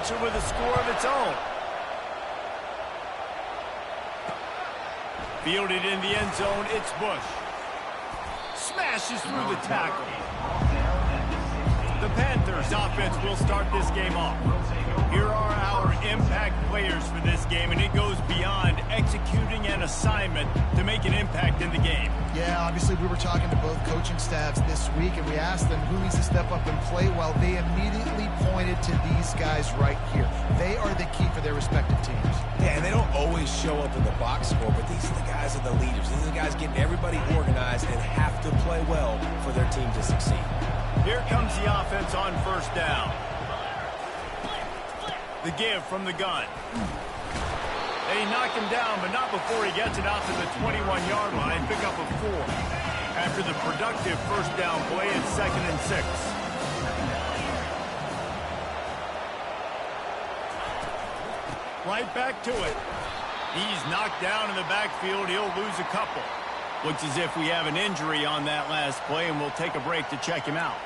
answer with a score of its own. Fielded in the end zone, it's Bush. Smashes through the tackle. The Panthers offense will start this game off. Here are our impact players for this game, and it goes beyond executing an assignment to make an impact in the game. Yeah, obviously we were talking to both coaching staffs this week, and we asked them who needs to step up and play well. They immediately pointed to these guys right here. They are the key for their respective teams. Yeah, and they don't always show up in the box score, but these are the guys that are the leaders. These are the guys getting everybody organized and have to play well for their team to succeed. Here comes the offense on first down. The give from the gun. They knock him down, but not before he gets it out to the 21-yard line. Pick up a 4. After the productive first down play, it's 2nd and 6. Right back to it. He's knocked down in the backfield. He'll lose a couple. Looks as if we have an injury on that last play, and we'll take a break to check him out.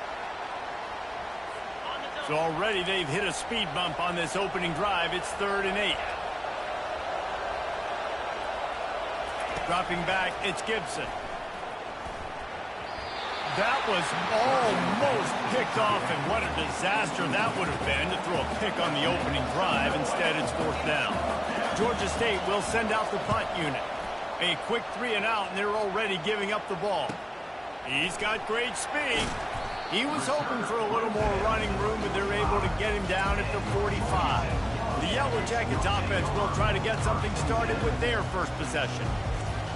So already they've hit a speed bump on this opening drive. It's 3rd and 8. Dropping back, it's Gibson. That was almost picked off, and what a disaster that would have been to throw a pick on the opening drive. Instead, it's 4th down. Georgia State will send out the punt unit. A quick 3 and out, and they're already giving up the ball. He's got great speed. He was hoping for a little more running room, but they're able to get him down at the 45. The Yellow Jackets offense will try to get something started with their first possession.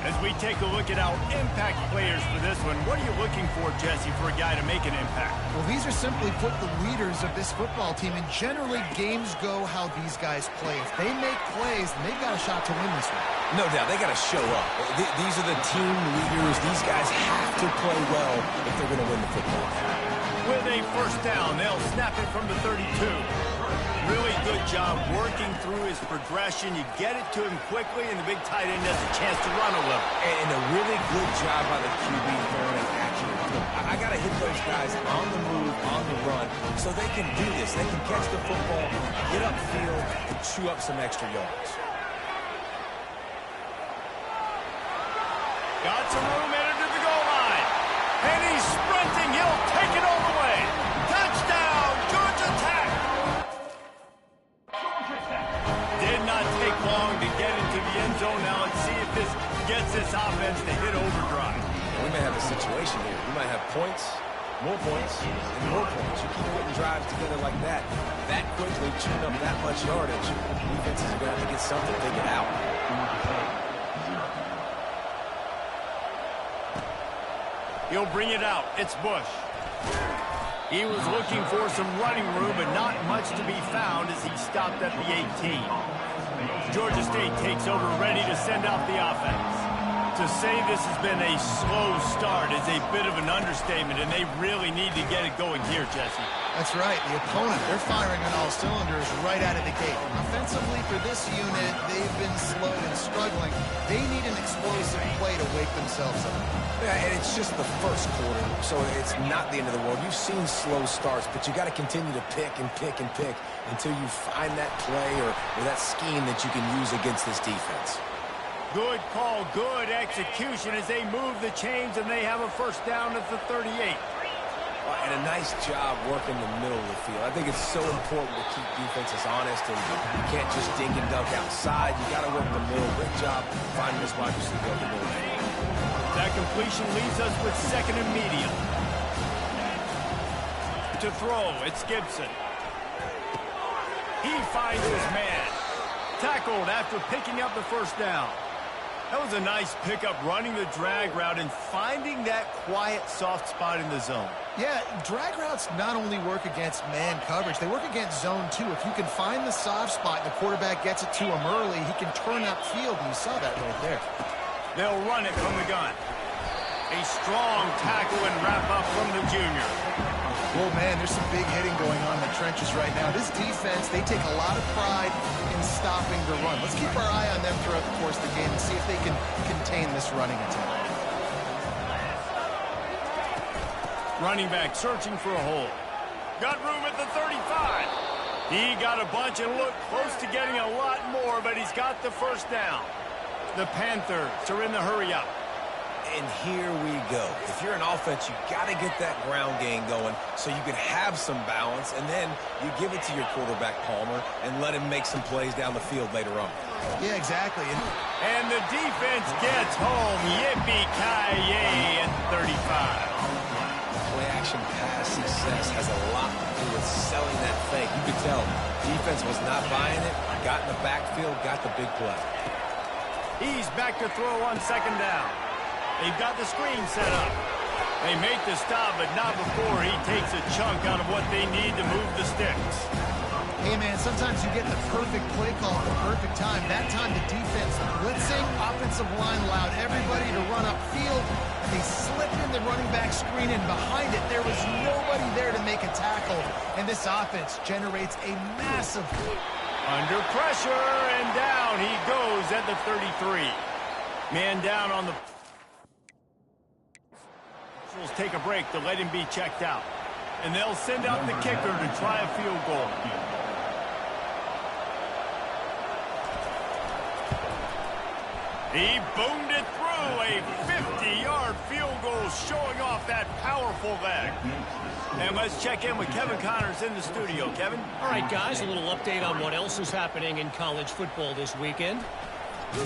As we take a look at our impact players for this one, what are you looking for, Jesse, for a guy to make an impact? Well, these are simply put the leaders of this football team, and generally games go how these guys play. If they make plays, then they've got a shot to win this one. No doubt, they got to show up. These are the team leaders. These guys have to play well if they're going to win the football. With a first down, they'll snap it from the 32. Really good job working through his progression. You get it to him quickly, and the big tight end has a chance to run a little. And a really good job by the QB throwing an accurate throw. I got to hit those guys on the move, on the run, so they can do this. They can catch the football, get upfield, and chew up some extra yards. Got some room headed to the goal line. And he's sprinting. He'll take it all the way. Touchdown, Georgia Tech. Did not take long to get into the end zone. Now let's see if this gets this offense to hit overdrive. We may have a situation here. We might have points, more points, and more points. You keep putting drives together like that quickly, chewing up that much yardage, defenses are going to have to get something figured out. He'll bring it out. It's Bush. He was looking for some running room, but not much to be found as he stopped at the 18. Georgia State takes over, ready to send out the offense. To say this has been a slow start is a bit of an understatement, and they really need to get it going here, Jesse. That's right. The opponent, they're firing on all cylinders right out of the gate. Offensively for this unit, they've been slow and struggling. They need an explosive play to wake themselves up. Yeah, and it's just the first quarter, so it's not the end of the world. You've seen slow starts, but you got to continue to pick and pick and pick until you find that play or that scheme that you can use against this defense. Good call, good execution as they move the chains, and they have a first down at the 38. And a nice job working the middle of the field. I think it's so important to keep defenses honest, and you can't just dink and dunk outside. You got to work the middle. Great job finding this wide receiver over the middle. That completion leaves us with 2nd and medium. To throw, it's Gibson. He finds his man. Tackled after picking up the first down. That was a nice pickup, running the drag route and finding that quiet, soft spot in the zone. Yeah, drag routes not only work against man coverage, they work against zone too. If you can find the soft spot and the quarterback gets it to him early, he can turn upfield, and you saw that right there. They'll run it from the gun. A strong tackle and wrap up from the junior. Well, man, there's some big hitting going on in the trenches right now. This defense, they take a lot of pride in stopping the run. Let's keep our eye on them throughout the course of the game and see if they can contain this running attack. Running back searching for a hole. Got room at the 35. He got a bunch and looked close to getting a lot more, but he's got the first down. The Panthers are in the hurry-up. And here we go. If you're an offense, you got to get that ground game going so you can have some balance, and then you give it to your quarterback, Palmer, and let him make some plays down the field later on. Yeah, exactly. And the defense gets home. Yippee-ki-yay at 35. Play-action pass success has a lot to do with selling that fake. You could tell defense was not buying it, got in the backfield, got the big play. He's back to throw on second down. They've got the screen set up. They make the stop, but not before he takes a chunk out of what they need to move the sticks. Hey, man, sometimes you get the perfect play call at the perfect time. That time the defense blitzing, offensive line allowed everybody to run upfield. They slipped in the running back screen, and behind it, there was nobody there to make a tackle. And this offense generates a massive... Under pressure, and down he goes at the 33. Man down on the... Take a break to let him be checked out. And they'll send out the kicker to try a field goal. He boomed it through. A 50-yard field goal showing off that powerful leg. And let's check in with Kevin Connors in the studio. Kevin? All right, guys, a little update on what else is happening in college football this weekend.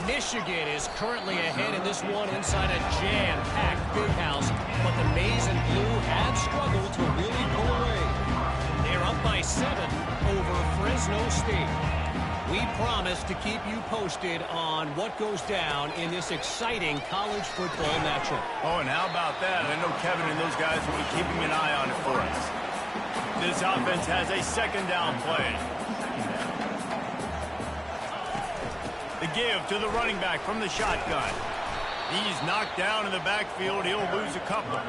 Michigan is currently ahead in this one inside a jam-packed big house, but the maize and blue have struggled to really pull away. They're up by 7 over Fresno State. We promise to keep you posted on what goes down in this exciting college football matchup. Oh, and how about that? I know Kevin and those guys will be keeping an eye on it for us. This offense has a second down play. The give to the running back from the shotgun. He's knocked down in the backfield. He'll lose a couple.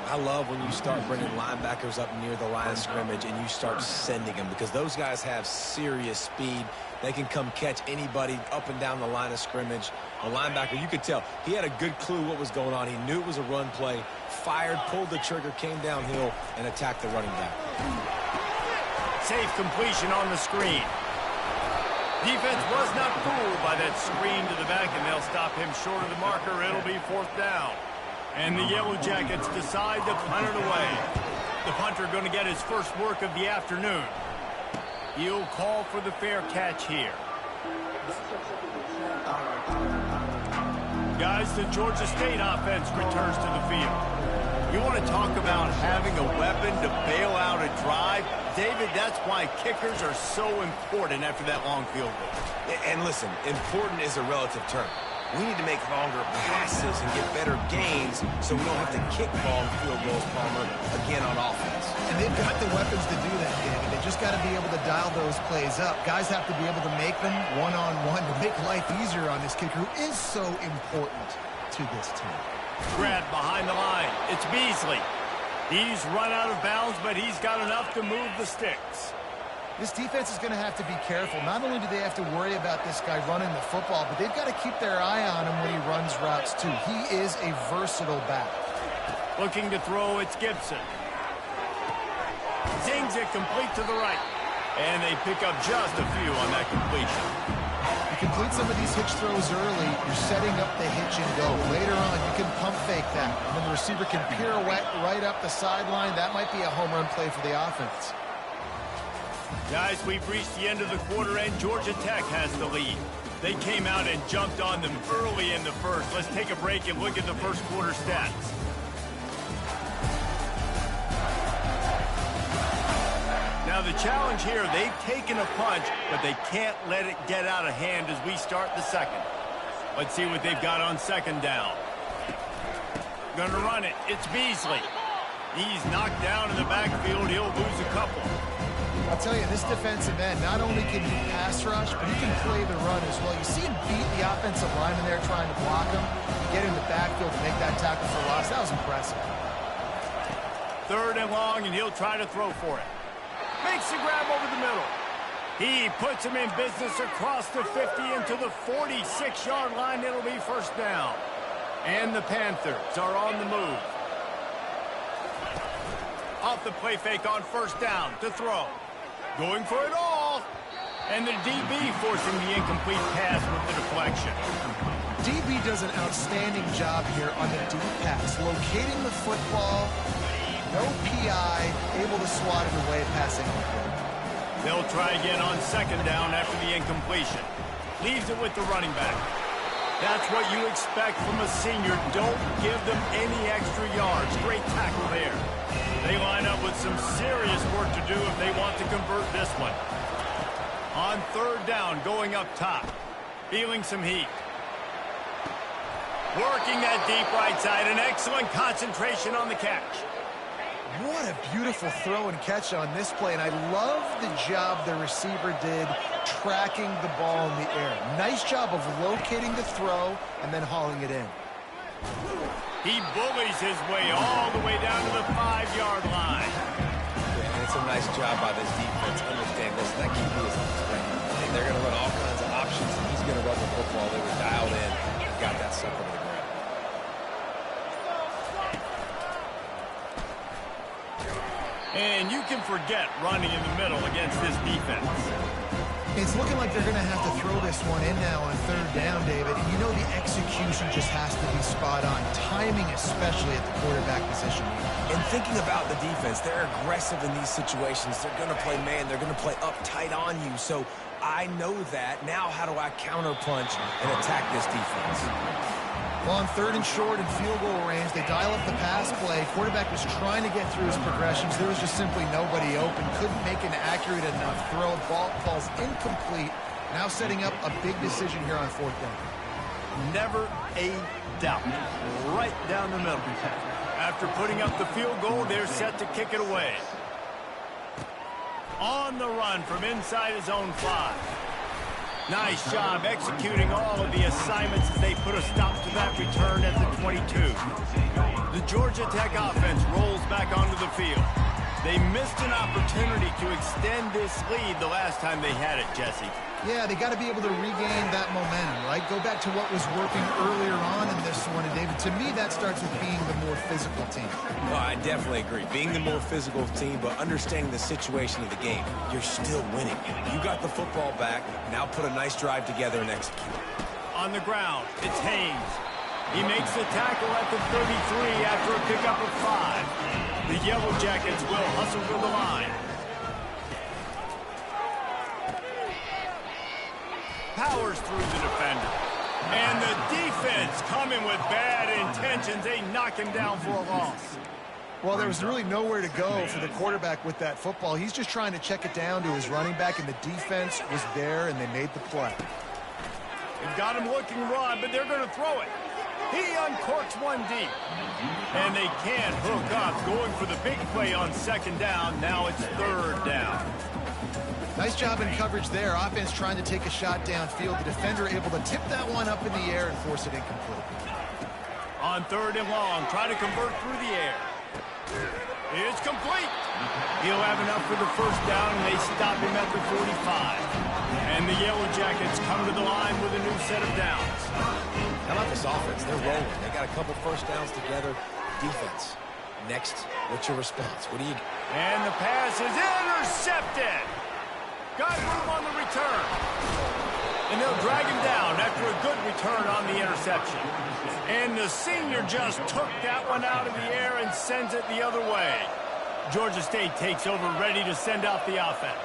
I love when you start bringing linebackers up near the line of scrimmage and you start sending them, because those guys have serious speed. They can come catch anybody up and down the line of scrimmage. A linebacker, you could tell, he had a good clue what was going on. He knew it was a run play, fired, pulled the trigger, came downhill, and attacked the running back. Safe completion on the screen. Defense was not fooled by that screen to the back, and they'll stop him short of the marker. It'll be fourth down. And the Yellow Jackets decide to punt it away. The punter going to get his first work of the afternoon. He'll call for the fair catch here. Guys, the Georgia State offense returns to the field. You want to talk about having a weapon to bail out a drive? David, that's why kickers are so important after that long field goal. And listen, important is a relative term. We need to make longer passes and get better gains so we don't have to kick long field goals, Palmer, again on offense. And they've got the weapons to do that, David. They just got to be able to dial those plays up. Guys have to be able to make them one-on-one to make life easier on this kicker, who is so important to this team. Grab behind the line. It's Beasley. He's run out of bounds, but he's got enough to move the sticks. This defense is going to have to be careful. Not only do they have to worry about this guy running the football, but they've got to keep their eye on him when he runs routes, too. He is a versatile back. Looking to throw, it's Gibson. Zings it complete to the right. And they pick up just a few on that completion. You complete some of these hitch throws early, you're setting up the hitch and go. Later on, you can pump fake that. And then the receiver can pirouette right up the sideline. That might be a home run play for the offense. Guys, we've reached the end of the quarter, and Georgia Tech has the lead. They came out and jumped on them early in the first. Let's take a break and look at the first quarter stats. Now, the challenge here, they've taken a punch, but they can't let it get out of hand as we start the second. Let's see what they've got on second down. Gonna run it. It's Beasley. He's knocked down in the backfield. He'll lose a couple. I'll tell you, this defensive end, not only can he pass rush, but he can play the run as well. You see him beat the offensive lineman there trying to block him, get in the backfield to make that tackle for loss. That was impressive. Third and long, and he'll try to throw for it. Makes the grab over the middle. He puts him in business across the 50 into the 46-yard line. It'll be first down. And the Panthers are on the move. Off the play fake on first down to throw. Going for it all. And the DB forcing the incomplete pass with the deflection. DB does an outstanding job here on the deep pass, locating the football, no PI, able to swat it away, passing incomplete. They'll try again on second down after the incompletion. Leaves it with the running back. That's what you expect from a senior. Don't give them any extra yards. Great tackle there. They line up with some serious work to do if they want to convert this one. On third down, going up top. Feeling some heat. Working that deep right side. An excellent concentration on the catch. What a beautiful throw and catch on this play, and I love the job the receiver did tracking the ball in the air. Nice job of locating the throw and then hauling it in. He bullies his way all the way down to the 5-yard line. Yeah, and it's a nice job by this defense. Understand this, that QB is on his way. And they're going to run all kinds of options, and he's going to run the football. They were dialed in and got that sucker to the ground. And you can forget running in the middle against this defense. It's looking like they're going to have to throw this one in now on third down, David. And you know the execution just has to be spot on. Timing, especially at the quarterback position. And thinking about the defense, they're aggressive in these situations. They're going to play man. They're going to play uptight on you. So I know that. Now how do I counterpunch and attack this defense? Well, on third and short and field goal range, they dial up the pass play. Quarterback was trying to get through his progressions. There was just simply nobody open. Couldn't make an accurate enough throw. Ball falls incomplete. Now setting up a big decision here on fourth down. Never a doubt. Right down the middle. After putting up the field goal, they're set to kick it away. On the run from inside his own 5. Nice job executing all of the assignments as they put a stop to that return at the 22. The Georgia Tech offense rolls back onto the field. They missed an opportunity to extend this lead the last time they had it, Jesse. Yeah, they got to be able to regain that momentum, right? Go back to what was working earlier on in this one. And, David, to me, that starts with being the more physical team. No, I definitely agree. Being the more physical team, but understanding the situation of the game. You're still winning. You got the football back. Now put a nice drive together and execute. On the ground, it's Haynes. He makes the tackle at the 33 after a pickup of 5. The Yellow Jackets will hustle to the line. Powers through the defender. And the defense coming with bad intentions. They knock him down for a loss. Well, there was really nowhere to go for the quarterback with that football. He's just trying to check it down to his running back, and the defense was there, and they made the play. They've got him looking run, but they're going to throw it. He uncorks one deep. And they can't hook up, going for the big play on second down. Now it's third down. Nice job in coverage there. Offense trying to take a shot downfield. The defender able to tip that one up in the air and force it incomplete. On third and long, try to convert through the air. It's complete. He'll have enough for the first down, and they stop him at the 45. And the Yellow Jackets come to the line with a new set of downs. How about this offense? They're rolling. They got a couple first downs together. Defense. Next, what's your response? What do you... And the pass is intercepted. Got room on the return. And they'll drag him down after a good return on the interception. And the senior just took that one out of the air and sends it the other way. Georgia State takes over, ready to send out the offense.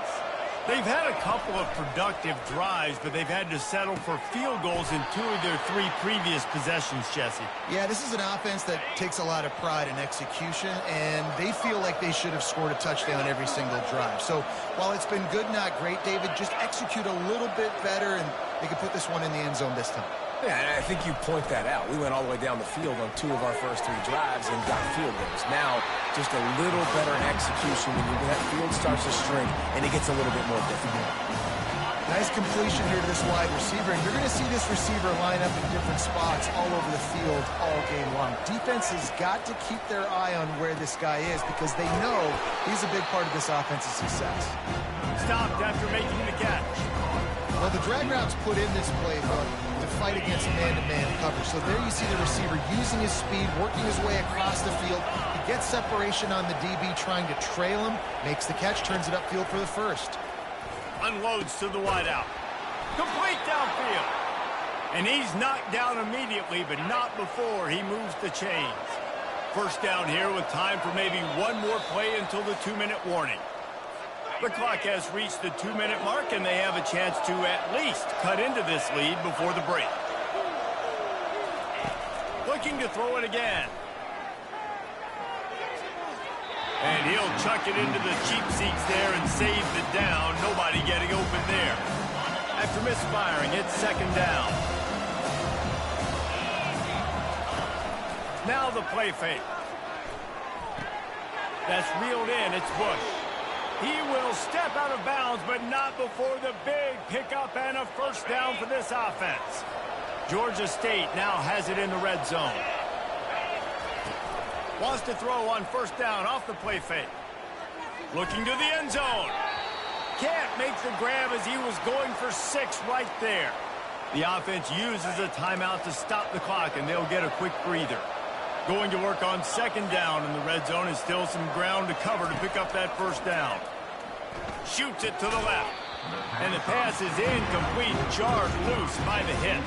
They've had a couple of productive drives, but they've had to settle for field goals in 2 of their 3 previous possessions, Jesse. Yeah, this is an offense that takes a lot of pride in execution, and they feel like they should have scored a touchdown every single drive. So while it's been good, not great, David, just execute a little bit better, and they can put this one in the end zone this time. Yeah, and I think you point that out. We went all the way down the field on 2 of our first 3 drives and got field goals. Now, just a little better execution when that field starts to shrink and it gets a little bit more difficult. Nice completion here to this wide receiver, and you're going to see this receiver line up in different spots all over the field all game long. Defense has got to keep their eye on where this guy is because they know he's a big part of this offense's success. Stopped after making the catch. Well, the drag route's put in this playbook to fight against man-to-man coverage. So there you see the receiver using his speed, working his way across the field. He gets separation on the DB trying to trail him, makes the catch, turns it upfield for the first. Unloads to the wideout. Complete downfield. And he's knocked down immediately, but not before he moves the chains. First down here with time for maybe one more play until the 2-minute warning. The clock has reached the 2-minute mark, and they have a chance to at least cut into this lead before the break. Looking to throw it again. And he'll chuck it into the cheap seats there and save the down. Nobody getting open there. After misfiring, it's second down. Now the play fake. That's reeled in. It's Bush. He will step out of bounds, but not before the big pickup and a first down for this offense. Georgia State now has it in the red zone. Wants to throw on first down off the play fake. Looking to the end zone. Can't make the grab as he was going for 6 right there. The offense uses a timeout to stop the clock, and they'll get a quick breather. Going to work on second down in the red zone, and still some ground to cover to pick up that first down. Shoots it to the left. And the pass is incomplete, jarred loose by the hit.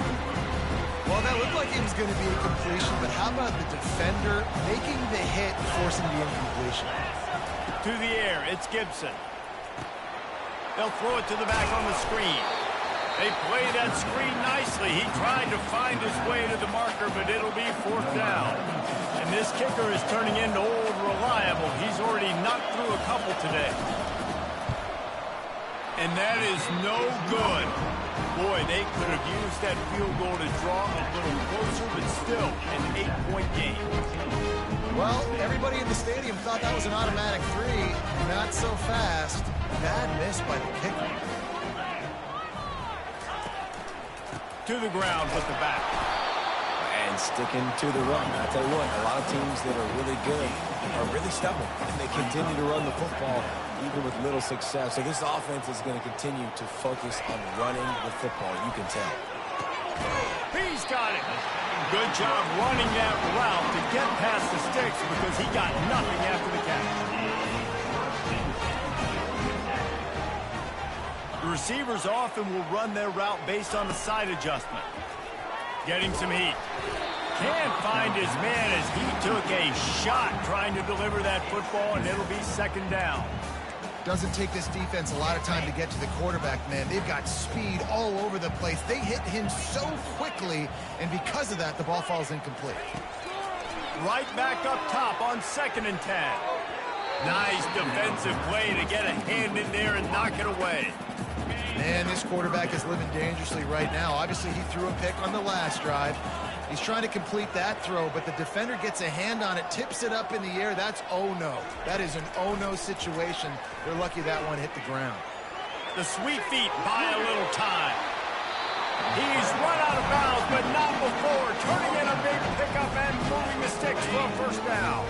Well, that looked like it was going to be a completion, but how about the defender making the hit, forcing the incompletion? To the air, it's Gibson. They'll throw it to the back on the screen. They play that screen nicely. He tried to find his way to the marker, but it'll be fourth down. And this kicker is turning into old reliable. He's already knocked through a couple today. And that is no good. Boy, they could have used that field goal to draw a little closer, but still an 8-point game. Well, everybody in the stadium thought that was an automatic 3. Not so fast. Bad miss by the kicker. To the ground with the back. And sticking to the run. I tell you what, a lot of teams that are really good are really stubborn, and they continue to run the football even with little success. So this offense is going to continue to focus on running the football. You can tell. He's got it. Good job running that route to get past the sticks because he got nothing after the catch. The receivers often will run their route based on a side adjustment. Getting some heat. Can't find his man as he took a shot trying to deliver that football, and it'll be second down. Doesn't take this defense a lot of time to get to the quarterback, man. They've got speed all over the place. They hit him so quickly, and because of that, the ball falls incomplete. Right back up top on 2nd and 10. Nice defensive play to get a hand in there and knock it away. Man, this quarterback is living dangerously right now. Obviously, he threw a pick on the last drive. He's trying to complete that throw, but the defender gets a hand on it, tips it up in the air. That's oh-no. That is an oh-no situation. They're lucky that one hit the ground. The sweet feet buy a little time. He's run out of bounds, but not before. Turning in a big pickup and moving the sticks for a first down.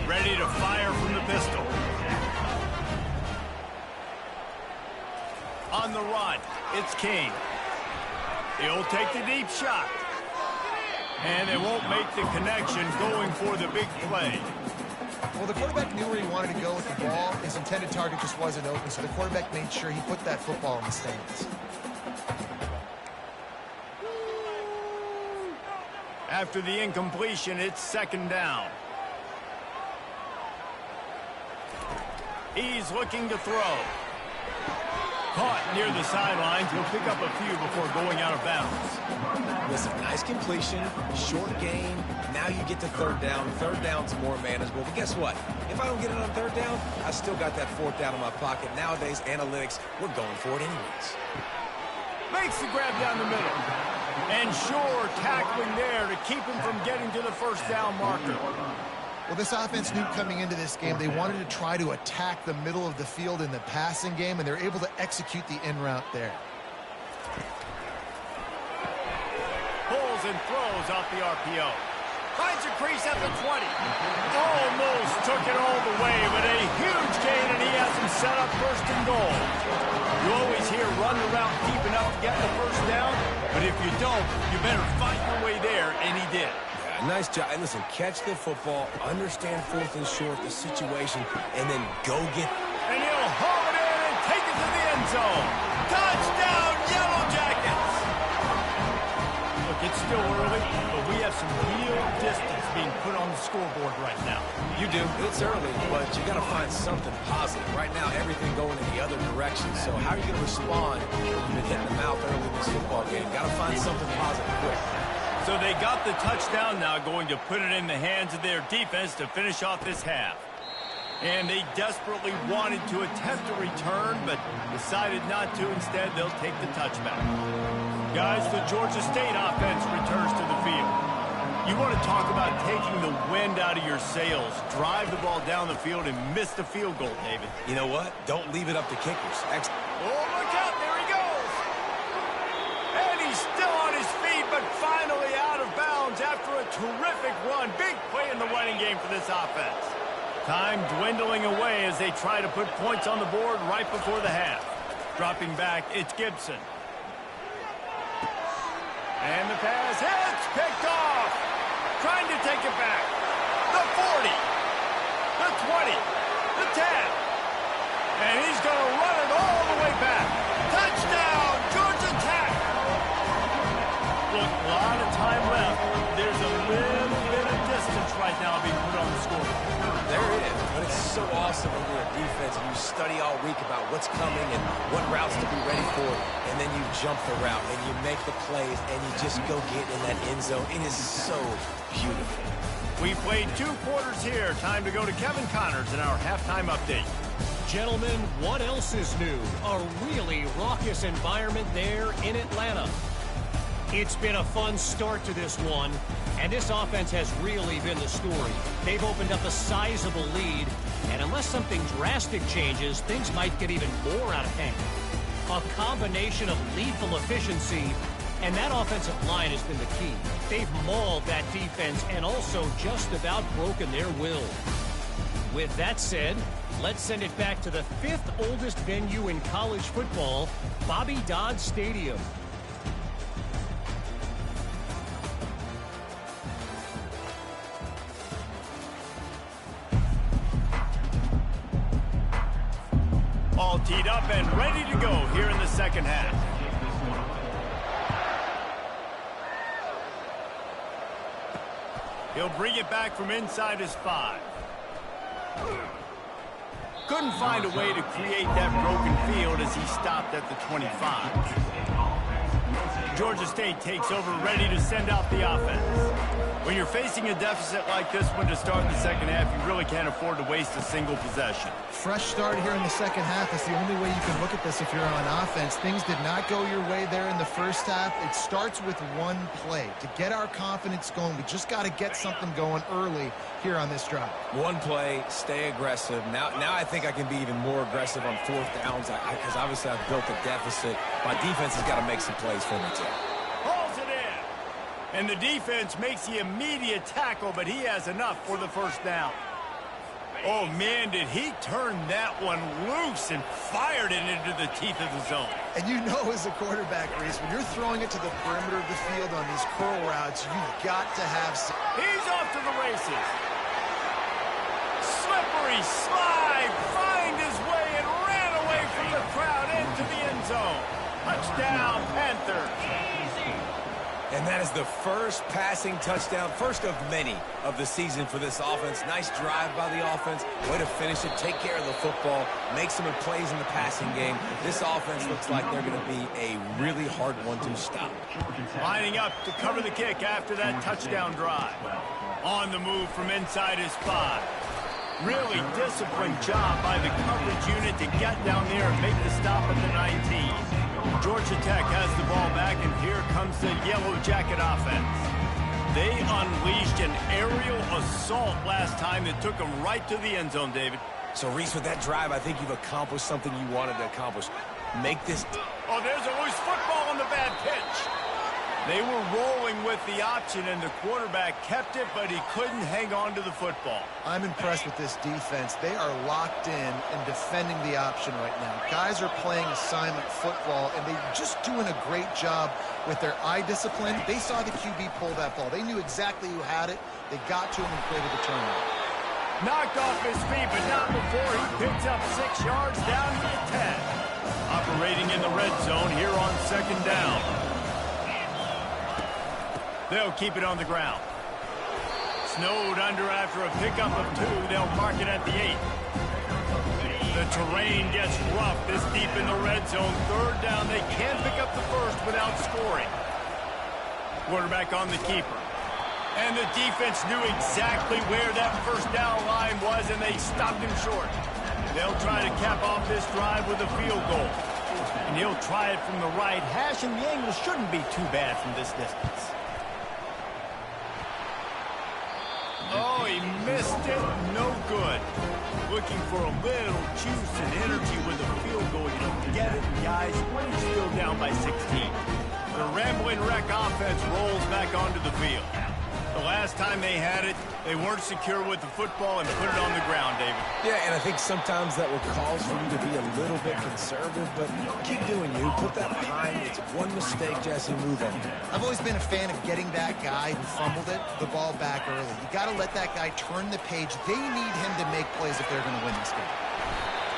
Ready to fire from the pistol. On the run, it's King. He'll take the deep shot. And they won't make the connection going for the big play. Well, the quarterback knew where he wanted to go with the ball. His intended target just wasn't open, so the quarterback made sure he put that football in the stands. After the incompletion, it's second down. He's looking to throw. Caught near the sidelines. He'll pick up a few before going out of bounds. Listen, nice completion, short game. Now you get to third down. Third down's more manageable. But guess what? If I don't get it on third down, I still got that fourth down in my pocket. Nowadays, analytics, we're going for it anyways. Makes the grab down the middle. And sure, tackling there to keep him from getting to the first down marker. Well, this offense knew coming into this game they wanted to try to attack the middle of the field in the passing game, and they're able to execute the in route there. Pulls and throws off the RPO. Finds a crease at the 20. Almost took it all the way, but a huge gain, and he has him set up first and goal. You always hear run the route deep enough to get the first down, but if you don't, you better fight your way there, and he did. Nice job. And listen, catch the football, understand fourth and short, the situation, and then go get it. And he'll haul it in and take it to the end zone. Touchdown, Yellow Jackets! Look, it's still early, but we have some real distance being put on the scoreboard right now. You do. It's early, but you got to find something positive. Right now, everything going in the other direction. So how are you going to respond when you've been hitting the mouth early in this football game? Got to find something positive quick. So they got the touchdown, now going to put it in the hands of their defense to finish off this half. And they desperately wanted to attempt a return, but decided not to. Instead, they'll take the touchback. Guys, the Georgia State offense returns to the field. You want to talk about taking the wind out of your sails. Drive the ball down the field and miss the field goal, David. You know what? Don't leave it up to kickers. Oh, look out. There he goes. And he's still on his feet, but finally out of bounds after a terrific run. Big play in the running game for this offense. Time dwindling away as they try to put points on the board right before the half. Dropping back, it's Gibson. And the pass hits, picked off. Trying to take it back. The 40, the 20, the 10. And he's going to run it all the way back. Touchdown, Georgia Tech. Look, a lot of time left. There's a little bit of distance right now being put on the scoreboard. There it is, but it's so awesome when you're a defense and you study all week about what's coming and what routes to be ready for, and then you jump the route and you make the plays and you just go get in that end zone. It is so beautiful. We played 2 quarters here. Time to go to Kevin Connors in our halftime update. Gentlemen, what else is new? A really raucous environment there in Atlanta. It's been a fun start to this one, and this offense has really been the story. They've opened up a sizable lead, and unless something drastic changes, things might get even more out of hand. A combination of lethal efficiency, and that offensive line has been the key. They've mauled that defense and also just about broken their will. With that said, let's send it back to the 5th oldest venue in college football, Bobby Dodd Stadium. All teed up and ready to go here in the second half. He'll bring it back from inside his 5. Couldn't find a way to create that broken field as he stopped at the 25. Georgia State takes over, ready to send out the offense. When you're facing a deficit like this one to start the second half, you really can't afford to waste a single possession. Fresh start here in the second half. That's the only way you can look at this if you're on offense. Things did not go your way there in the first half. It starts with one play. To get our confidence going, we just got to get something going early here on this drive. One play, stay aggressive. Now I think I can be even more aggressive on 4th downs because obviously I've built a deficit. My defense has got to make some plays for me too. Hauls it in. And the defense makes the immediate tackle, but he has enough for the first down. Oh, man, did he turn that one loose and fired it into the teeth of the zone. And you know as a quarterback, Reese, when you're throwing it to the perimeter of the field on these curl routes, you've got to have some... He's off to the races. Slippery slide, find his way and ran away from the crowd into the end zone. Touchdown, Panthers. And that is the first passing touchdown, first of many of the season for this offense. Nice drive by the offense. Way to finish it, take care of the football, make some plays in the passing game. This offense looks like they're going to be a really hard one to stop. Lining up to cover the kick after that touchdown drive. On the move from inside his 5. Really disciplined job by the coverage unit to get down there and make the stop at the 19. Georgia Tech has the ball back, and here comes the Yellow Jacket offense. They unleashed an aerial assault last time that took them right to the end zone, David. So, Reese, with that drive, I think you've accomplished something you wanted to accomplish. Make this... Oh, there's a loose football on the bad pitch. They were rolling with the option, and the quarterback kept it, but he couldn't hang on to the football. I'm impressed with this defense. They are locked in and defending the option right now. Guys are playing assignment football, and they're just doing a great job with their eye discipline. They saw the QB pull that ball. They knew exactly who had it. They got to him and created the turnover. Knocked off his feet, but not before he picks up 6 yards down to the 10. Operating in the red zone here on second down. They'll keep it on the ground. Snowed under after a pickup of 2. They'll mark it at the 8. The terrain gets rough this deep in the red zone. Third down. They can't pick up the first without scoring. Quarterback on the keeper. And the defense knew exactly where that first down line was, and they stopped him short. They'll try to cap off this drive with a field goal. And he'll try it from the right hash, and the angle shouldn't be too bad from this distance. Oh, he missed it. No good. Looking for a little juice and energy with a field goal. You don't get it, guys. We're still down by 16. The Rambling Wreck offense rolls back onto the field. The last time they had it, they weren't secure with the football and put it on the ground, David. Yeah, and I think sometimes that will cause for you to be a little bit conservative, but keep doing you. Put that behind. It's one mistake, Jesse, move on. I've always been a fan of getting that guy who fumbled it, the ball back early. You got to let that guy turn the page. They need him to make plays if they're going to win this game.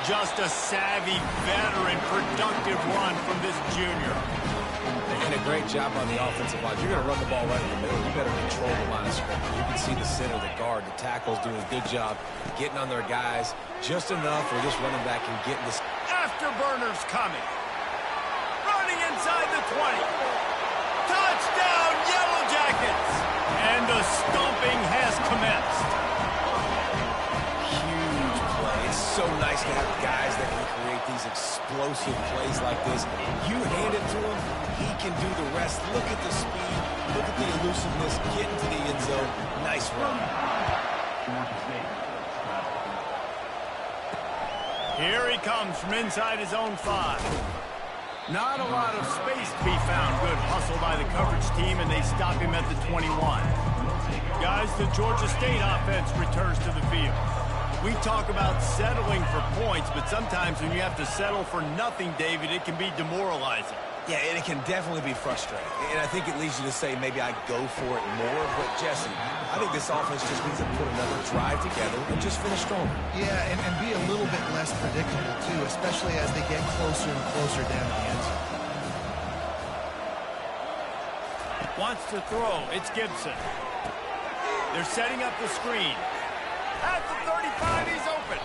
Just a savvy, veteran, productive run from this junior. And a great job on the offensive line. You're going to run the ball right in the middle. You better control the line of scrimmage. You can see the center, the guard, the tackles doing a good job getting on their guys just enough for this running back and getting this. Afterburners coming. Running inside the 20. Touchdown, Yellow Jackets. And the stomping has commenced. Huge play. It's so nice to have guys that can create these explosive plays like this. You hand it to him, he can do the rest. Look at the speed. Look at the elusiveness. Get into the end zone. Nice run. Here he comes from inside his own 5. Not a lot of space to be found. Good hustle by the coverage team, and they stop him at the 21. Guys, the Georgia State offense returns to the field. We talk about settling for points, but sometimes when you have to settle for nothing, David, it can be demoralizing. Yeah, and it can definitely be frustrating. And I think it leads you to say maybe I go for it more. But, Jesse, I think this offense just needs to put another drive together and just finish strong. Yeah, and be a little bit less predictable, too, especially as they get closer and closer down the end zone. Wants to throw. It's Gibson. They're setting up the screen. At the 35, he's open.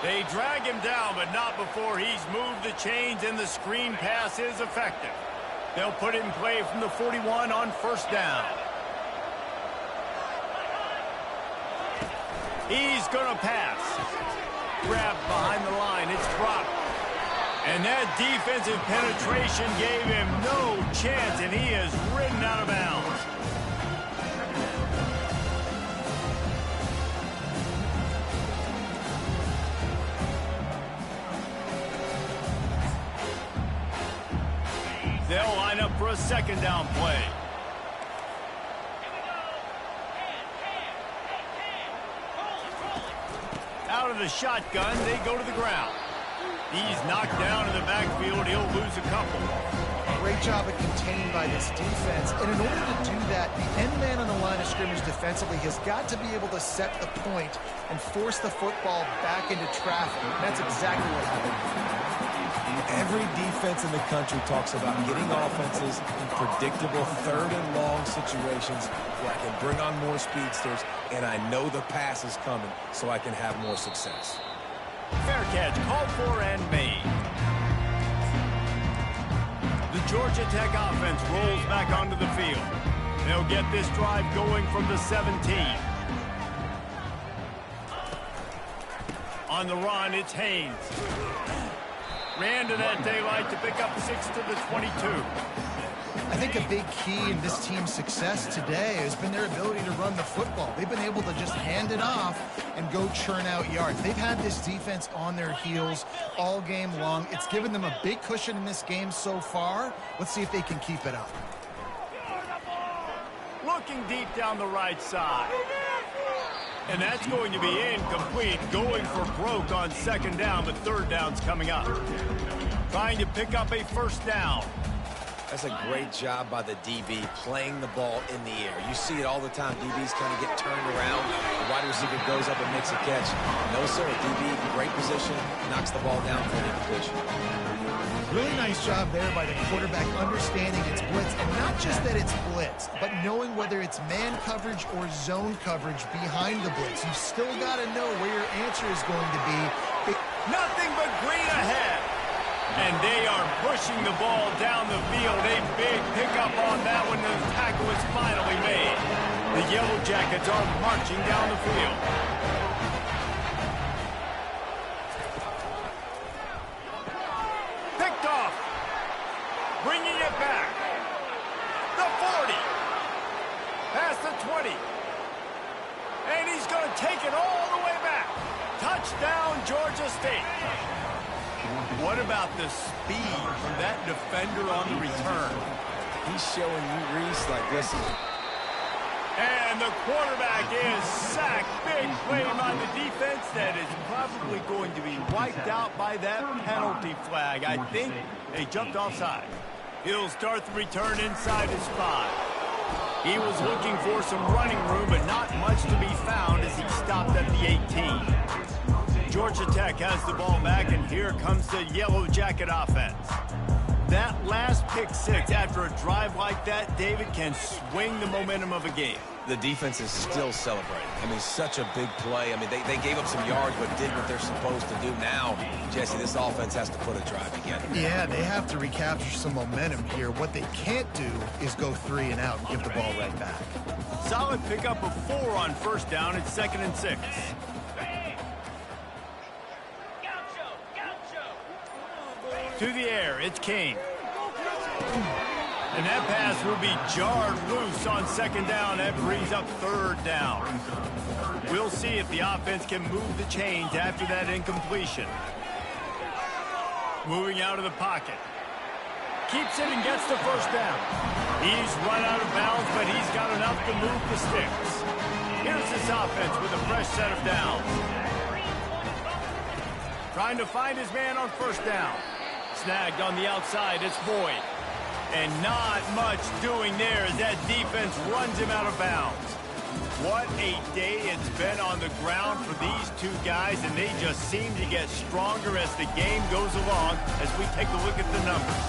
They drag him down, but not before he's moved the chains, and the screen pass is effective. They'll put it in play from the 41 on first down. He's going to pass. Grabbed behind the line. It's dropped. And that defensive penetration gave him no chance, and he is ridden out of bounds. They'll line up for a second down play. Out of the shotgun, they go to the ground. He's knocked down in the backfield. He'll lose a couple. Great job of containing by this defense. And in order to do that, the end man on the line of scrimmage defensively has got to be able to set the point and force the football back into traffic. And that's exactly what happened. Every defense in the country talks about getting offenses in predictable third and long situations where I can bring on more speedsters and I know the pass is coming so I can have more success. Fair catch called for and made. The Georgia Tech offense rolls back onto the field. They'll get this drive going from the 17. On the run, it's Haynes. Ran to that daylight to pick up 6 to the 22. I think a big key in this team's success today has been their ability to run the football. They've been able to just hand it off and go churn out yards. They've had this defense on their heels all game long. It's given them a big cushion in this game so far. Let's see if they can keep it up. Looking deep down the right side. And that's going to be incomplete. Going for broke on second down, but third down's coming up. Trying to pick up a first down. That's a great job by the DB playing the ball in the air. You see it all the time. DBs kind of get turned around. The wide receiver goes up and makes a catch. No, sir. DB, great position, knocks the ball down for the completion. Really nice job there by the quarterback understanding it's blitz, and not just that it's blitz, but knowing whether it's man coverage or zone coverage behind the blitz. You've still got to know where your answer is going to be. Nothing but green ahead. And they are pushing the ball down the field. A big pickup on that one. The tackle is finally made. The Yellow Jackets are marching down the field. Picked off. Bringing it back. The 40. Past the 20. And he's going to take it all the way back. Touchdown, Georgia State. What about the speed from that defender on the return? He's showing you, Reese, like, listen. And the quarterback is sacked. Big play by the defense that is probably going to be wiped out by that penalty flag. I think they jumped offside. He'll start the return inside his 5. He was looking for some running room, but not much to be found as he stopped at the 18. Georgia Tech has the ball back, and here comes the Yellow Jacket offense. That last pick 6 after a drive like that, David, can swing the momentum of a game. The defense is still celebrating. I mean, such a big play. I mean, they gave up some yards, but did what they're supposed to do. Now, Jesse, this offense has to put a drive together. Yeah, they have to recapture some momentum here. What they can't do is go 3 and out and give the ball right back. Solid pickup of 4 on first down. It's 2nd and 6. To the air, it's Kane. And that pass will be jarred loose on 2nd down. That brings up 3rd down. We'll see if the offense can move the chains after that incompletion. Moving out of the pocket. Keeps it and gets the 1st down. He's run out of bounds, but he's got enough to move the sticks. Here's this offense with a fresh set of downs. Trying to find his man on 1st down. Snagged on the outside, it's Boyd. And not much doing there as that defense runs him out of bounds. What a day it's been on the ground for these two guys, and they just seem to get stronger as the game goes along as we take a look at the numbers.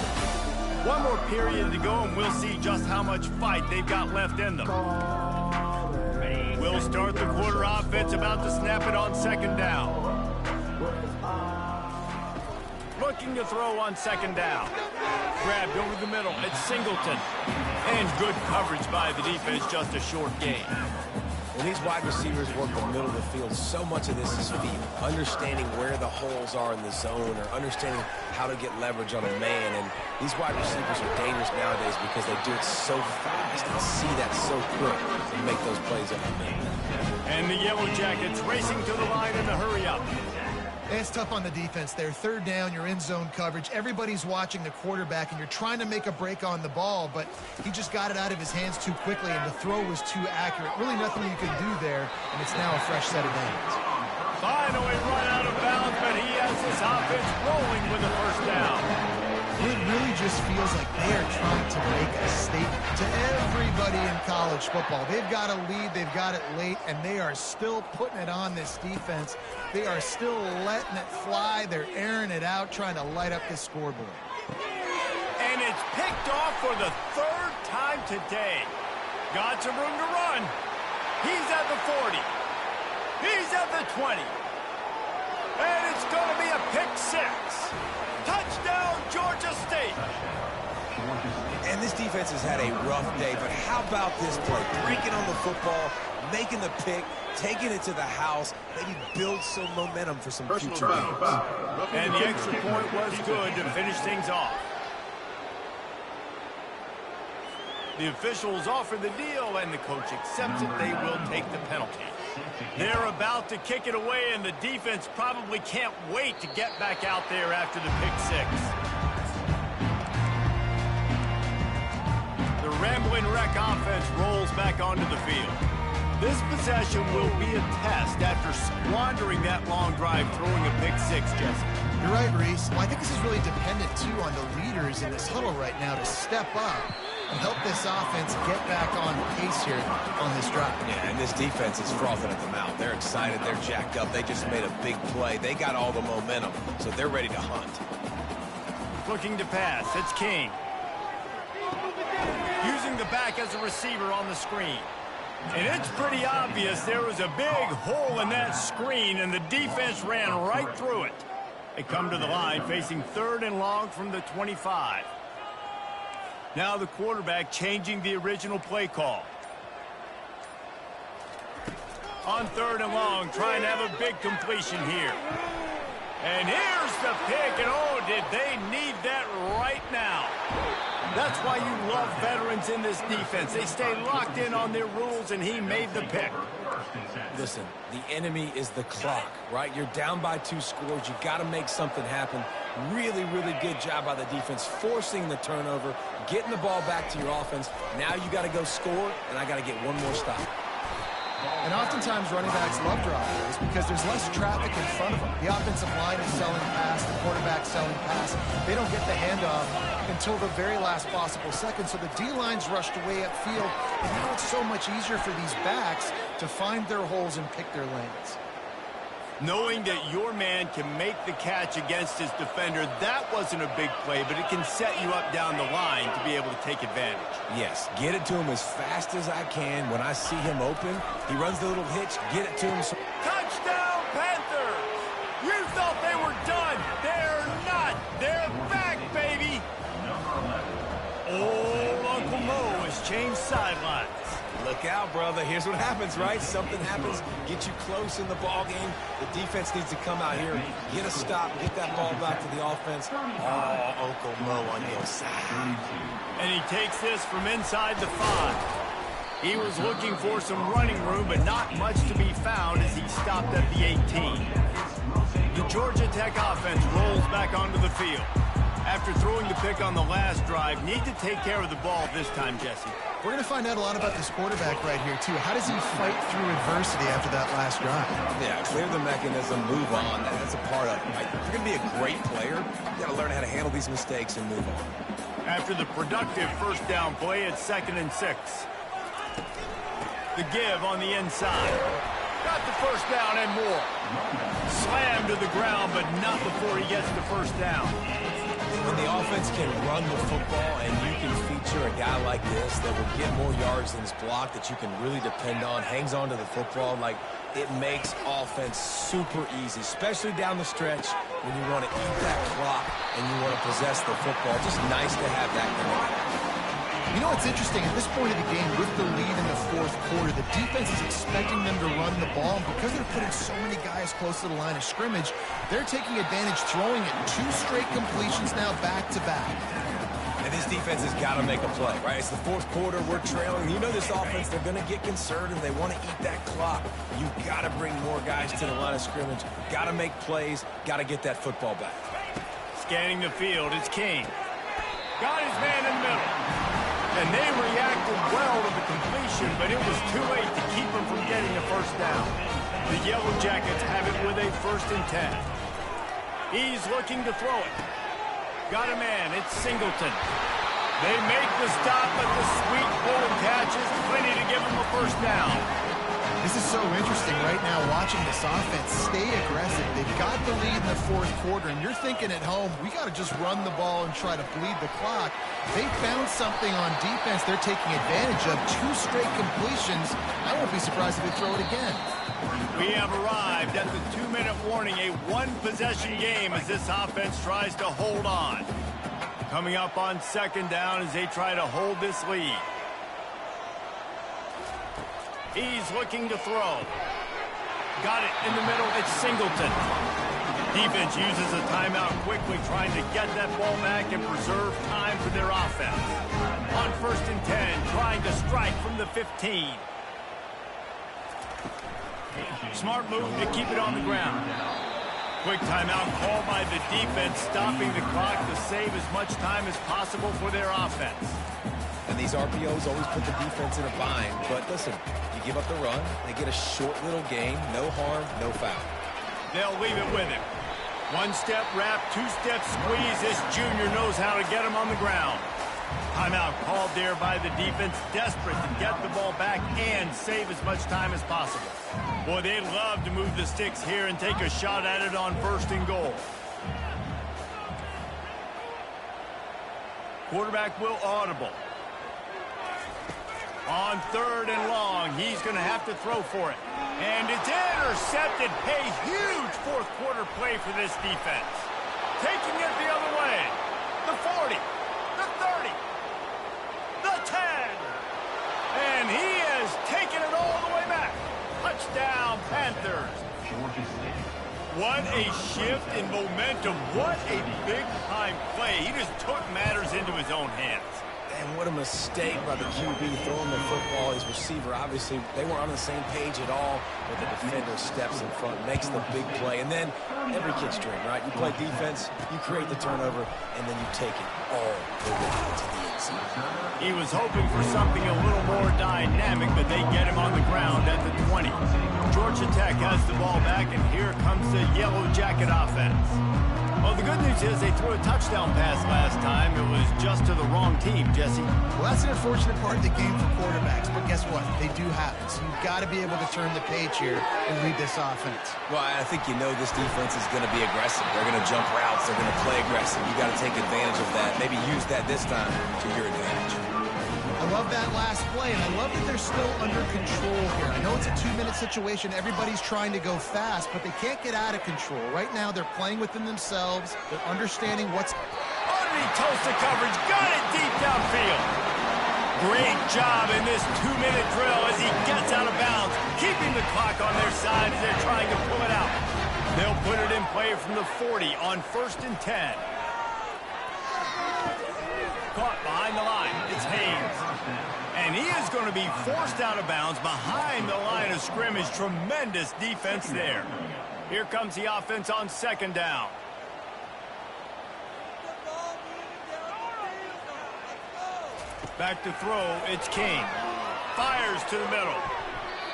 One more period to go, and we'll see just how much fight they've got left in them. We'll start the quarter offense, about to snap it on 2nd down. Looking to throw on 2nd down. Grabbed over the middle. It's Singleton. And good coverage by the defense, just a short gain. When these wide receivers work the middle of the field, so much of this is feel. Understanding where the holes are in the zone, or understanding how to get leverage on a man. And these wide receivers are dangerous nowadays because they do it so fast and see that so quick and make those plays over the middle. And the Yellow Jackets racing to the line in the hurry-up. It's tough on the defense there. 3rd down, you're in zone coverage. Everybody's watching the quarterback, and you're trying to make a break on the ball, but he just got it out of his hands too quickly, and the throw was too accurate. Really nothing you could do there, and it's now a fresh set of downs. Finally run out of bounds, but he has his offense rolling with the 1st down. It really just feels like they are trying to make a statement to everybody in college football. They've got a lead, they've got it late, and they are still putting it on this defense. They are still letting it fly. They're airing it out, trying to light up the scoreboard. And it's picked off for the 3rd time today. Got some room to run. He's at the 40. He's at the 20. And it's going to be a pick 6. Touchdown, Georgia State. And this defense has had a rough day, but how about this play? Breaking on the football, making the pick, taking it to the house, maybe build some momentum for some future games. And the extra point was good to finish things off. The officials offer the deal, and the coach accepts it. They will take the penalty. They're about to kick it away, and the defense probably can't wait to get back out there after the pick 6. The Ramblin' Wreck offense rolls back onto the field. This possession will be a test after squandering that long drive throwing a pick 6, Jesse. You're right, Reese. Well, I think this is really dependent, too, on the leaders in this huddle right now to step up and help this offense get back on pace here on this drive. Yeah, and this defense is frothing at the mouth. They're excited. They're jacked up. They just made a big play. They got all the momentum, so they're ready to hunt. looking to pass. It's King. Using the back as a receiver on the screen. And it's pretty obvious there was a big hole in that screen, and the defense ran right through it. They come to the line facing 3rd and long from the 25. Now the quarterback changing the original play call. On 3rd and long, trying to have a big completion here. And here's the pick, and oh, did they need that right now. That's why you love veterans in this defense. They stay locked in on their rules, and he made the pick. Listen, the enemy is the clock, right? You're down by 2 scores. You got to make something happen. Really, really good job by the defense, forcing the turnover, getting the ball back to your offense. Now you got to go score, and I got to get one more stop. And oftentimes running backs love drop plays because there's less traffic in front of them. The offensive line is selling pass, the quarterback selling pass. They don't get the handoff until the very last possible second, so the D-line's rushed away upfield, and now it's so much easier for these backs to find their holes and pick their lanes. Knowing that your man can make the catch against his defender, that wasn't a big play, but it can set you up down the line to be able to take advantage. Yes, get it to him as fast as I can. When I see him open, he runs the little hitch, get it to him. Touchdown, Panthers! You thought they were done. They're not. They're back, baby. Oh, Uncle Mo has changed sidelines. Look out, brother. Here's what happens, right? Something happens, get you close in the ball game. The defense needs to come out here, get a stop, get that ball back to the offense. Oh, Uncle Mo on your side. And he takes this from inside the 5. He was looking for some running room, but not much to be found as he stopped at the 18. The Georgia Tech offense rolls back onto the field. After throwing the pick on the last drive, need to take care of the ball this time, Jesse. We're going to find out a lot about this quarterback right here, too. How does he fight through adversity after that last drive? Yeah, clear the mechanism, move on. That's a part of it, right? If you're going to be a great player, you got to learn how to handle these mistakes and move on. After the productive first down play, it's 2nd and 6. The give on the inside. Got the first down and more. Slammed to the ground, but not before he gets the first down. When the offense can run the football and you can feature a guy like this that will get more yards than his block, that you can really depend on, hangs on to the football, like it makes offense super easy, especially down the stretch when you want to eat that clock and you want to possess the football. Just nice to have that connection. You know what's interesting? At this point of the game, with the lead in the 4th quarter, the defense is expecting them to run the ball. And because they're putting so many guys close to the line of scrimmage, they're taking advantage, throwing it 2 straight completions now back-to-back. And this defense has got to make a play, right? It's the 4th quarter. We're trailing. You know this offense, they're going to get conservative. They want to eat that clock. You got to bring more guys to the line of scrimmage. Got to make plays. Got to get that football back. Scanning the field, it's King. Got his man in the middle. And they reacted well to the completion, but it was too late to keep them from getting the first down. The Yellow Jackets have it with a 1st and 10. He's looking to throw it. Got a man. It's Singleton. They make the stop, but the sweet bull catch is plenty to give them a first down. This is so interesting right now, watching this offense stay aggressive. They've got the lead in the 4th quarter, and you're thinking at home, we got to just run the ball and try to bleed the clock. They found something on defense they're taking advantage of. 2 straight completions. I won't be surprised if they throw it again. We have arrived at the 2-minute warning, a 1-possession game as this offense tries to hold on. Coming up on 2nd down as they try to hold this lead. He's looking to throw. Got it in the middle. It's Singleton. Defense uses a timeout quickly, trying to get that ball back and preserve time for their offense. On 1st and 10, trying to strike from the 15. Smart move to keep it on the ground. Quick timeout called by the defense, stopping the clock to save as much time as possible for their offense. And these RPOs always put the defense in a bind. But listen, you give up the run, they get a short little gain, no harm, no foul. They'll leave it with him. 1-step wrap, 2-step squeeze. This junior knows how to get him on the ground. Timeout called there by the defense, desperate to get the ball back and save as much time as possible. Boy, they'd love to move the sticks here and take a shot at it on 1st and goal. Quarterback will audible. On 3rd and long, he's going to have to throw for it. And it's intercepted. A huge fourth quarter play for this defense. Taking it the other way. The 40, the 30, the 10. And he has taken it all the way back. Touchdown, Panthers. What a shift in momentum. What a big-time play. He just took matters into his own hands. And what a mistake by the QB throwing the football. His receiver, obviously, they weren't on the same page at all, but the defender steps in front, makes the big play. And then every kid's dream, right? You play defense, you create the turnover, and then you take it all the way to the inside. He was hoping for something a little more dynamic, but they get him on the ground at the 20. Georgia Tech has the ball back, and here comes the Yellow Jacket offense. Well, the good news is they threw a touchdown pass last time. It was just to the wrong team, Jesse. Well, that's an unfortunate part of the game for quarterbacks, but guess what? They do happen. So you've got to be able to turn the page here and lead this offense. Well, I think you know this defense is going to be aggressive. They're going to jump routes. They're going to play aggressive. You got to take advantage of that. Maybe use that this time to your advantage. I love that last play, and I love that they're still under control here. I know it's a 2-minute situation. Everybody's trying to go fast, but they can't get out of control. Right now, they're playing within themselves. They're understanding what's... Underneath toasted coverage. Got it deep downfield. Great job in this 2-minute drill as he gets out of bounds, keeping the clock on their side as they're trying to pull it out. They'll put it in play from the 40 on 1st and 10. Caught behind the line. It's Haynes. And he is going to be forced out of bounds behind the line of scrimmage. Tremendous defense there. Here comes the offense on 2nd down. Back to throw. It's King. Fires to the middle.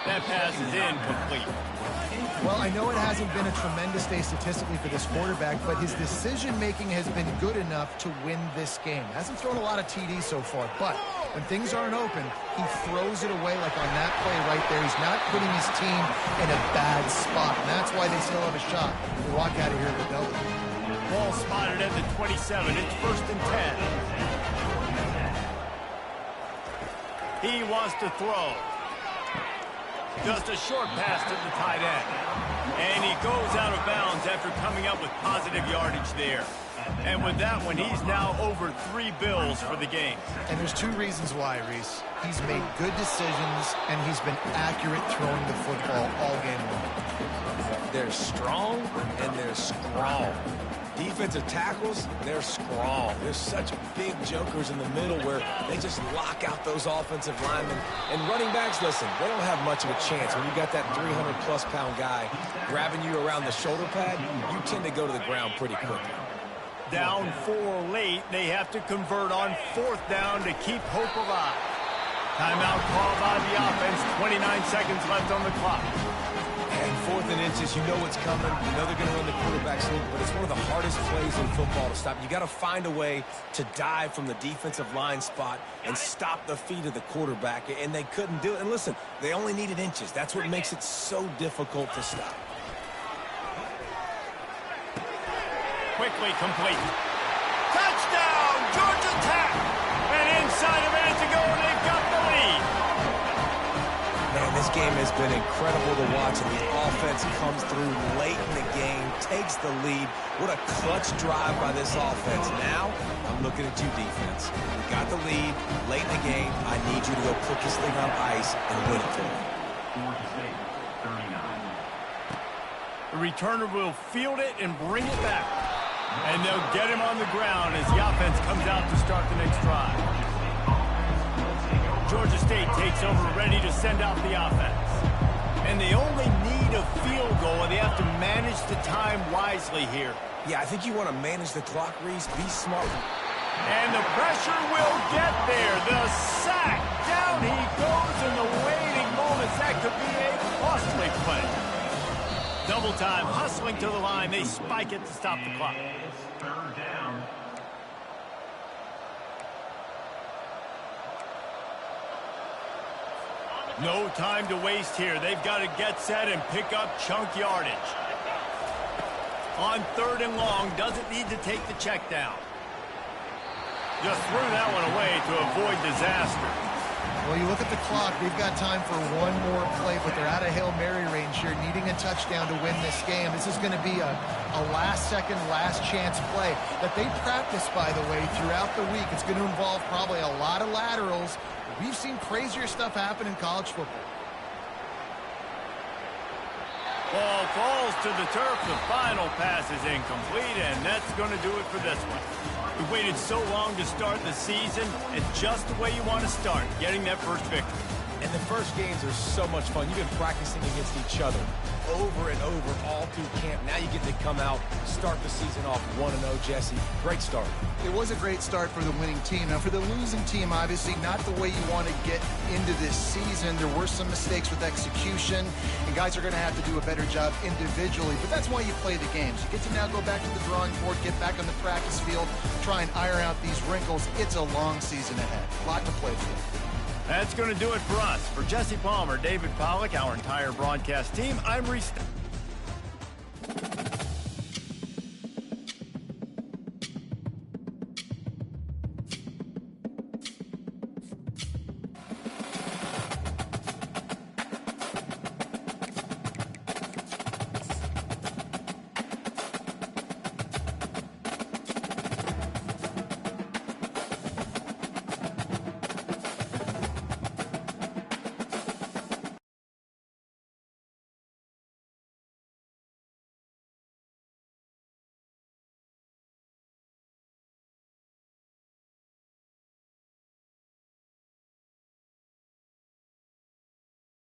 That pass is incomplete. Well, I know it hasn't been a tremendous day statistically for this quarterback, but his decision-making has been good enough to win this game. Hasn't thrown a lot of TDs so far, but when things aren't open, he throws it away like on that play right there. He's not putting his team in a bad spot, and that's why they still have a shot to walk out of here with a W. Ball spotted at the 27. It's 1st and 10. He wants to throw. Just a short pass to the tight end. And he goes out of bounds after coming up with positive yardage there. And with that one, he's now over 3 bills for the game. And there's 2 reasons why, Reese. He's made good decisions, and he's been accurate throwing the football all game long. They're strong, and they're scrawl. Defensive tackles, they're scrawl. There's such big jokers in the middle where they just lock out those offensive linemen. And running backs, listen, they don't have much of a chance. When you got that 300-plus pound guy grabbing you around the shoulder pad, you tend to go to the ground pretty quickly. Down 4 late. They have to convert on 4th down to keep hope alive. Timeout called by the offense. 29 seconds left on the clock. And 4th and inches, you know what's coming. You know they're going to run the quarterback sneak, but it's one of the hardest plays in football to stop. You got to find a way to dive from the defensive line spot and stop the feet of the quarterback, and they couldn't do it. And listen, they only needed inches. That's what makes it so difficult to stop. Quickly complete. Touchdown, Georgia Tech! And inside a minute to go, they've got the lead. Man, this game has been incredible to watch, and the offense comes through late in the game, takes the lead. What a clutch drive by this offense. Now, I'm looking at you, defense. You got the lead late in the game. I need you to go put this thing on ice and win it for me. The returner will field it and bring it back. And they'll get him on the ground as the offense comes out to start the next drive. Georgia State takes over, ready to send out the offense. And they only need a field goal, and they have to manage the time wisely here. Yeah, I think you want to manage the clock, Reese. Be smart. And the pressure will get there. The sack. Down he goes in the waiting moments. That could be a costly play. Double time, hustling to the line. They spike it to stop the clock. No time to waste here. They've got to get set and pick up chunk yardage. On 3rd and long, doesn't need to take the check down. Just threw that one away to avoid disaster. Well, you look at the clock, we've got time for one more play, but they're out of Hail Mary range here, needing a touchdown to win this game. This is going to be a last-second, last-chance play that they practice, by the way, throughout the week. It's going to involve probably a lot of laterals. We've seen crazier stuff happen in college football. Ball falls to the turf. The final pass is incomplete, and that's going to do it for this one. We waited so long to start the season. It's just the way you want to start, getting that first victory. And the first games are so much fun. You've been practicing against each other over and over all through camp. Now you get to come out, start the season off 1-0, Jesse. Great start. It was a great start for the winning team. Now, for the losing team, obviously not the way you want to get into this season. There were some mistakes with execution, and guys are going to have to do a better job individually. But that's why you play the games. You get to now go back to the drawing board, get back on the practice field, try and iron out these wrinkles. It's a long season ahead. A lot to play for. That's going to do it for us. For Jesse Palmer, David Pollack, our entire broadcast team, I'm Reese.